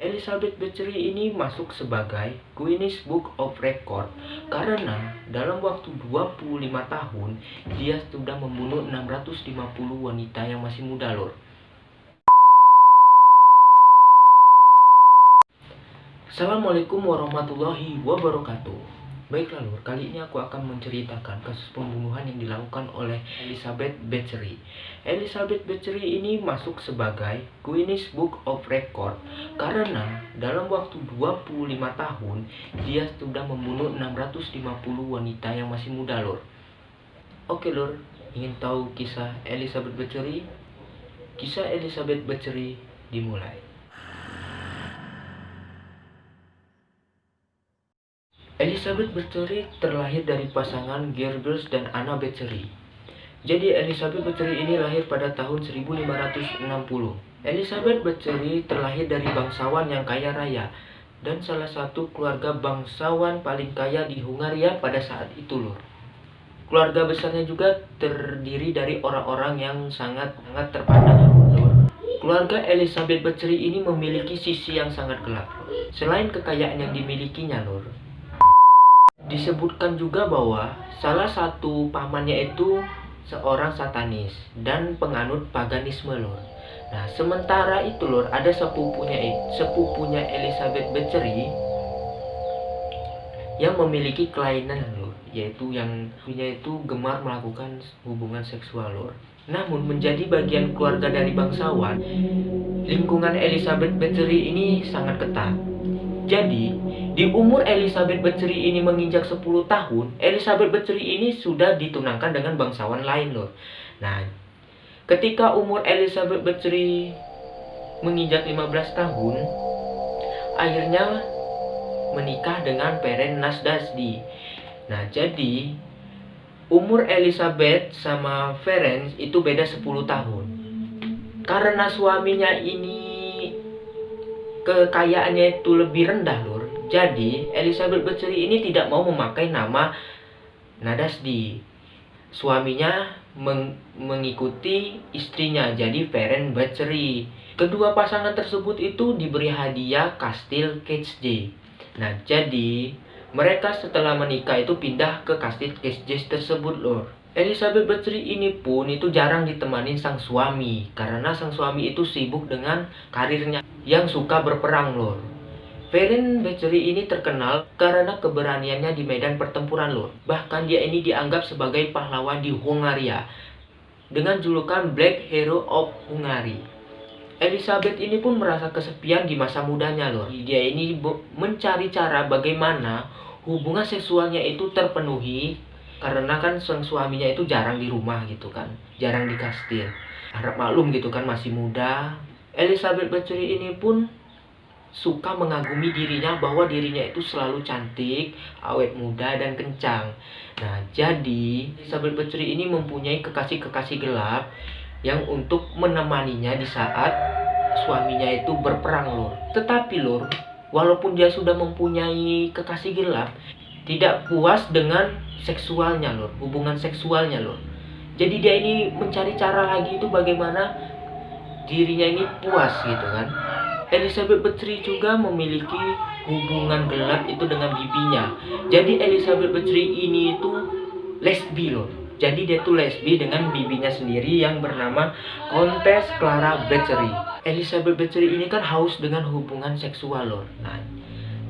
Elizabeth Bathory ini masuk sebagai Guinness Book of Record karena dalam waktu 25 tahun dia sudah membunuh 650 wanita yang masih muda, lor. Assalamualaikum warahmatullahi wabarakatuh. Baiklah lur, kali ini aku akan menceritakan kasus pembunuhan yang dilakukan oleh Elizabeth Bathory. Elizabeth Bathory ini masuk sebagai Guinness Book of Record karena dalam waktu 25 tahun dia sudah membunuh 650 wanita yang masih muda, lur. Oke lur, ingin tahu kisah Elizabeth Bathory? Kisah Elizabeth Bathory dimulai. Elizabeth Bathory terlahir dari pasangan George dan Anna Bathory. Jadi Elizabeth Bathory ini lahir pada tahun 1560. Elizabeth Bathory terlahir dari bangsawan yang kaya raya dan salah satu keluarga bangsawan paling kaya di Hungaria pada saat itu, lur. Keluarga besarnya juga terdiri dari orang-orang yang sangat terpandang, lur. Keluarga Elizabeth Bathory ini memiliki sisi yang sangat gelap, lur. Selain kekayaan yang dimilikinya, lur, disebutkan juga bahwa salah satu pamannya itu seorang satanis dan penganut paganisme, lur. Nah, sementara itu, lur, ada sepupunya Elizabeth Bathory yang memiliki kelainan, lur, yaitu yang punya itu gemar melakukan hubungan seksual, lur. Namun menjadi bagian keluarga dari bangsawan, lingkungan Elizabeth Bathory ini sangat ketat. Jadi, di umur Elizabeth Bathory ini menginjak 10 tahun, Elizabeth Bathory ini sudah ditunangkan dengan bangsawan lain, loh. Nah, ketika umur Elizabeth Bathory menginjak 15 tahun, akhirnya menikah dengan Ferenc Nasdasdy. Nah, jadi umur Elizabeth sama Ferenc itu beda 10 tahun. Karena suaminya ini kekayaannya itu lebih rendah, lur. Jadi Elizabeth Bathory ini tidak mau memakai nama Nasdasdy. Suaminya mengikuti istrinya, jadi Ferenc Bathory. Kedua pasangan tersebut itu diberi hadiah kastil Kecje. Nah, jadi mereka setelah menikah itu pindah ke kastil Kecje tersebut, lur. Elizabeth Bathory ini pun itu jarang ditemani sang suami karena sang suami itu sibuk dengan karirnya yang suka berperang, lur. Ferenc Bathory ini terkenal karena keberaniannya di medan pertempuran, lur. Bahkan dia ini dianggap sebagai pahlawan di Hungaria dengan julukan Black Hero of Hungary. Elizabeth ini pun merasa kesepian di masa mudanya, lur. Dia ini mencari cara bagaimana hubungan seksualnya itu terpenuhi karena kan sang suaminya itu jarang di rumah gitu kan, jarang di kastil. Harap maklum gitu kan, masih muda. Elizabeth Bathory ini pun suka mengagumi dirinya bahwa dirinya itu selalu cantik, awet muda dan kencang. Nah, jadi Elizabeth Bathory ini mempunyai kekasih-kekasih gelap yang untuk menemaninya di saat suaminya itu berperang, lur. Tetapi, lur, walaupun dia sudah mempunyai kekasih gelap, tidak puas dengan seksualnya, lur, hubungan seksualnya, lur. Jadi dia ini mencari cara lagi itu bagaimana dirinya ini puas gitu kan. Elizabeth Bathory juga memiliki hubungan gelap itu dengan bibinya. Jadi Elizabeth Bathory ini itu lesbi, lur. Jadi dia tuh lesbi dengan bibinya sendiri yang bernama Countess Clara Bathory. Elizabeth Bathory ini kan haus dengan hubungan seksual, lur. Nah,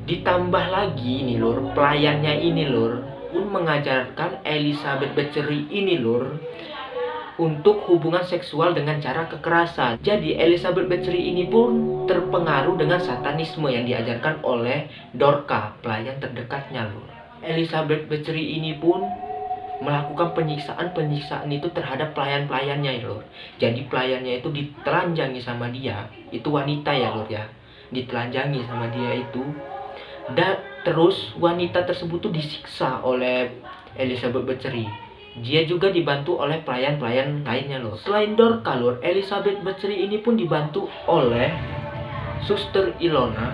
ditambah lagi nih, lur, pelayannya ini, lur, pun mengajarkan Elizabeth Bathory ini, lur, untuk hubungan seksual dengan cara kekerasan. Jadi Elizabeth Bathory ini pun terpengaruh dengan satanisme yang diajarkan oleh Dorca, pelayan terdekatnya, lur. Elizabeth Bathory ini pun melakukan penyiksaan itu terhadap pelayan-pelayannya, lur. Jadi pelayannya itu ditelanjangi sama dia, itu wanita ya, lur ya, ditelanjangi sama dia itu. Dan terus wanita tersebut tuh disiksa oleh Elizabeth Bathory. Dia juga dibantu oleh pelayan-pelayan lainnya, loh. Selain Dorca, lur, Elizabeth Bathory ini pun dibantu oleh Suster Ilona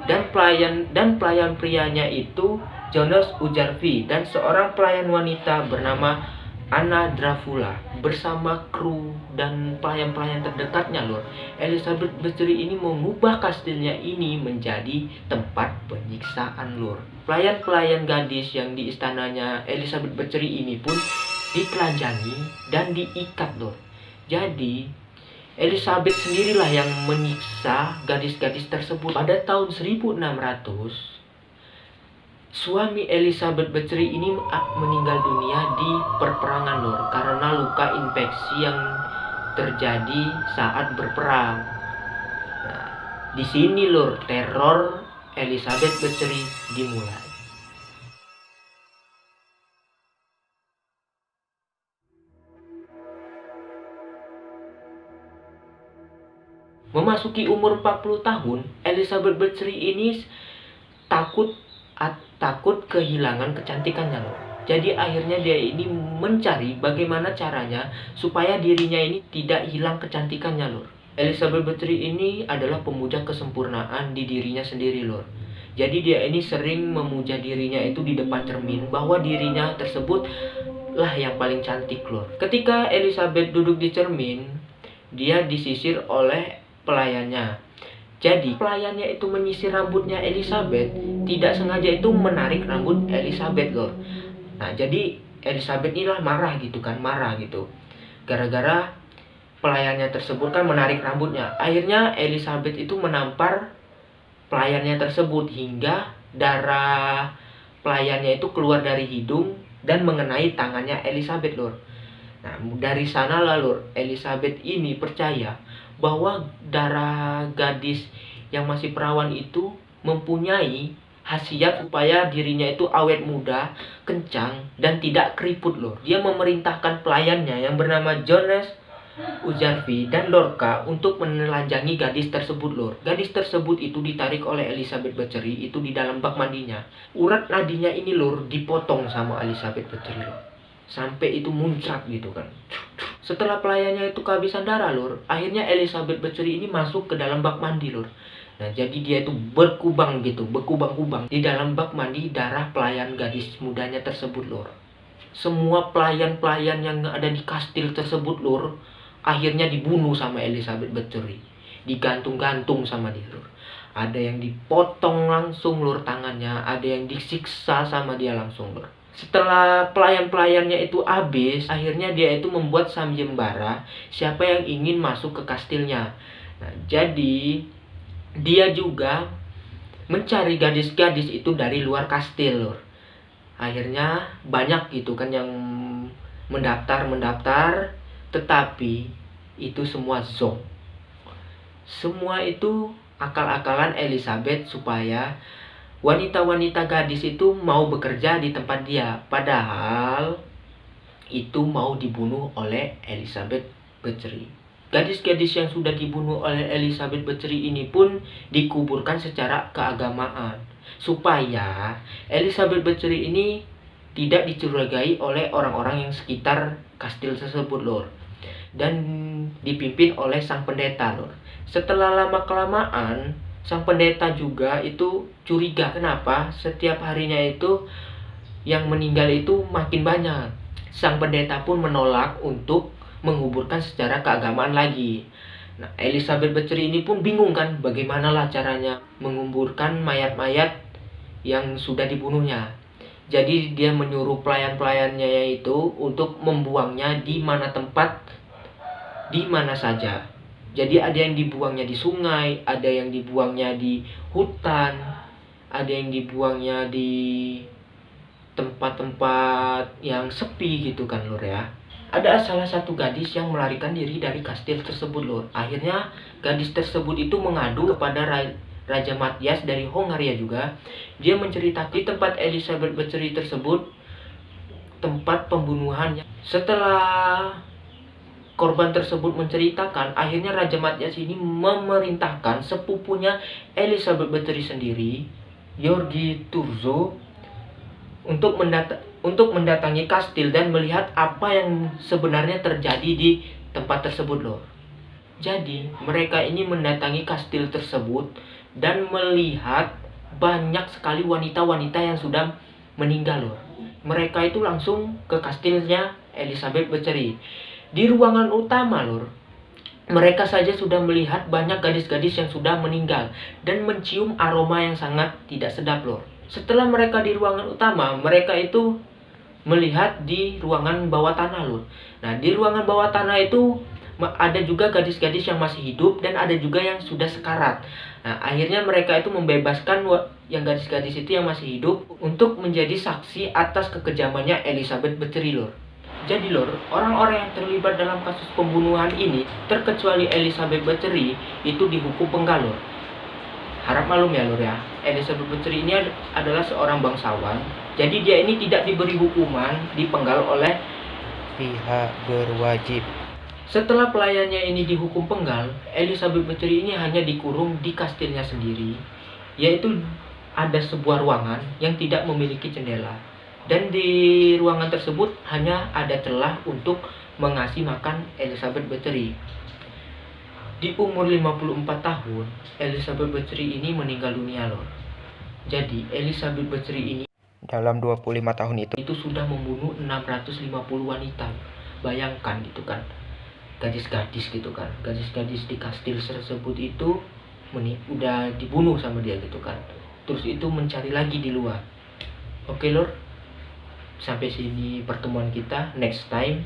dan pelayan prianya itu Jonas Ujarvi dan seorang pelayan wanita bernama Anna Dracula bersama kru dan pelayan-pelayan terdekatnya, Lord. Elizabeth Bathory ini mengubah kastilnya ini menjadi tempat penyiksaan, Lord. Pelayan-pelayan gadis yang di istananya Elizabeth Bathory ini pun ditelanjangi dan diikat, Lord. Jadi Elizabeth sendirilah yang menyiksa gadis-gadis tersebut. Pada tahun 1600, suami Elizabeth Bathory ini meninggal dunia di perperangan, Lord, karena luka infeksi yang terjadi saat berperang. Nah, di sini, Lord, teror Elizabeth Bathory dimulai. Memasuki umur 40 tahun, Elizabeth Bathory ini takut kehilangan kecantikannya, loh. Jadi akhirnya dia ini mencari bagaimana caranya supaya dirinya ini tidak hilang kecantikannya, loh. Elizabeth Bathory ini adalah pemuja kesempurnaan di dirinya sendiri, loh. Jadi dia ini sering memuja dirinya itu di depan cermin bahwa dirinya tersebut lah yang paling cantik, loh. Ketika Elizabeth duduk di cermin, dia disisir oleh pelayannya. Jadi pelayannya itu menyisir rambutnya Elizabeth, tidak sengaja itu menarik rambut Elizabeth, loh. Nah, jadi Elizabeth inilah marah gitu. Gara-gara pelayannya tersebut kan menarik rambutnya. Akhirnya Elizabeth itu menampar pelayannya tersebut hingga darah pelayannya itu keluar dari hidung dan mengenai tangannya Elizabeth, loh. Nah, dari sanalah, Lord, Elizabeth ini percaya bahwa darah gadis yang masih perawan itu mempunyai khasiat supaya dirinya itu awet muda, kencang, dan tidak keriput, loh. Dia memerintahkan pelayannya yang bernama Jonas Uzarfi dan Lorca untuk menelanjangi gadis tersebut, Lord. Gadis tersebut itu ditarik oleh Elizabeth Bathory itu di dalam bak mandinya. Urat nadinya ini, Lord, dipotong sama Elizabeth Bathory, Lord, sampai itu muncrat gitu kan. Setelah pelayannya itu kehabisan darah, Lur, akhirnya Elizabeth Bathory ini masuk ke dalam bak mandi, Lur. Nah, jadi dia itu berkubang di dalam bak mandi darah pelayan gadis mudanya tersebut, Lur. Semua pelayan-pelayan yang ada di kastil tersebut, Lur, akhirnya dibunuh sama Elizabeth Bathory. Digantung-gantung sama dia, Lur. Ada yang dipotong langsung, Lur, tangannya, ada yang disiksa sama dia langsung, Lur. Setelah pelayan-pelayannya itu habis, akhirnya dia itu membuat samyembara siapa yang ingin masuk ke kastilnya. Nah, jadi dia juga mencari gadis-gadis itu dari luar kastil, Lur. Akhirnya banyak gitu kan yang mendaftar, tetapi itu semua zonk. Semua itu akal-akalan Elizabeth supaya wanita-wanita gadis itu mau bekerja di tempat dia. Padahal itu mau dibunuh oleh Elizabeth Bathory. Gadis-gadis yang sudah dibunuh oleh Elizabeth Bathory ini pun dikuburkan secara keagamaan, supaya Elizabeth Bathory ini tidak dicurigai oleh orang-orang yang sekitar kastil tersebut, Lord. Dan dipimpin oleh sang pendeta, Lord. Setelah lama-kelamaan, sang pendeta juga itu curiga kenapa setiap harinya itu yang meninggal itu makin banyak. Sang pendeta pun menolak untuk menguburkan secara keagamaan lagi. Nah, Elizabeth Bathory ini pun bingung kan bagaimanalah caranya menguburkan mayat-mayat yang sudah dibunuhnya. Jadi dia menyuruh pelayan-pelayannya yaitu untuk membuangnya di mana tempat, di mana saja. Jadi ada yang dibuangnya di sungai, ada yang dibuangnya di hutan, ada yang dibuangnya di tempat-tempat yang sepi gitu kan, Lur, ya. Ada salah satu gadis yang melarikan diri dari kastil tersebut, Lur. Akhirnya gadis tersebut itu mengadu kepada Raja Matthias dari Hongaria juga. Dia menceritakan di tempat Elizabeth Bathory tersebut tempat pembunuhannya. Setelah korban tersebut menceritakan, akhirnya Raja Matthias ini memerintahkan sepupunya Elizabeth Bathory sendiri, Georgi Turzo, untuk mendatangi kastil dan melihat apa yang sebenarnya terjadi di tempat tersebut, loh. Jadi mereka ini mendatangi kastil tersebut dan melihat banyak sekali wanita-wanita yang sudah meninggal, loh. mereka itu langsung ke kastilnya Elizabeth Bathory. Di ruangan utama, Lur, mereka saja sudah melihat banyak gadis-gadis yang sudah meninggal dan mencium aroma yang sangat tidak sedap, Lur. Setelah mereka di ruangan utama, mereka itu melihat di ruangan bawah tanah, Lur. Nah, di ruangan bawah tanah itu ada juga gadis-gadis yang masih hidup dan ada juga yang sudah sekarat. Nah, akhirnya mereka itu membebaskan yang gadis-gadis itu yang masih hidup untuk menjadi saksi atas kekejamannya Elizabeth Bathory, Lur. Jadi, Lur, orang-orang yang terlibat dalam kasus pembunuhan ini, terkecuali Elizabeth Bathory, itu dihukum penggal, Lur. Harap maklum ya, Lur ya. Elizabeth Bathory ini adalah seorang bangsawan. Jadi dia ini tidak diberi hukuman, dipenggal oleh pihak berwajib. Setelah pelayannya ini dihukum penggal, Elizabeth Bathory ini hanya dikurung di kastilnya sendiri, yaitu ada sebuah ruangan yang tidak memiliki jendela. Dan di ruangan tersebut hanya ada celah untuk mengasih makan Elizabeth Bathory. Di umur 54 tahun, Elizabeth Bathory ini meninggal dunia, Lor. Jadi, Elizabeth Bathory ini dalam 25 tahun itu sudah membunuh 650 wanita. Bayangkan gitu kan. Gadis-gadis gitu kan. Gadis-gadis di kastil tersebut itu udah dibunuh sama dia gitu kan. Terus itu mencari lagi di luar. Oke, Lor. Sampai sini pertemuan kita. Next time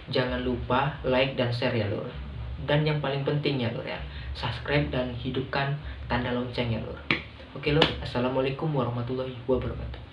jangan lupa like dan share ya, Lor. Dan yang paling penting ya, Lor ya, subscribe dan hidupkan tanda lonceng ya, Lor. Oke, Lor. Assalamualaikum warahmatullahi wabarakatuh.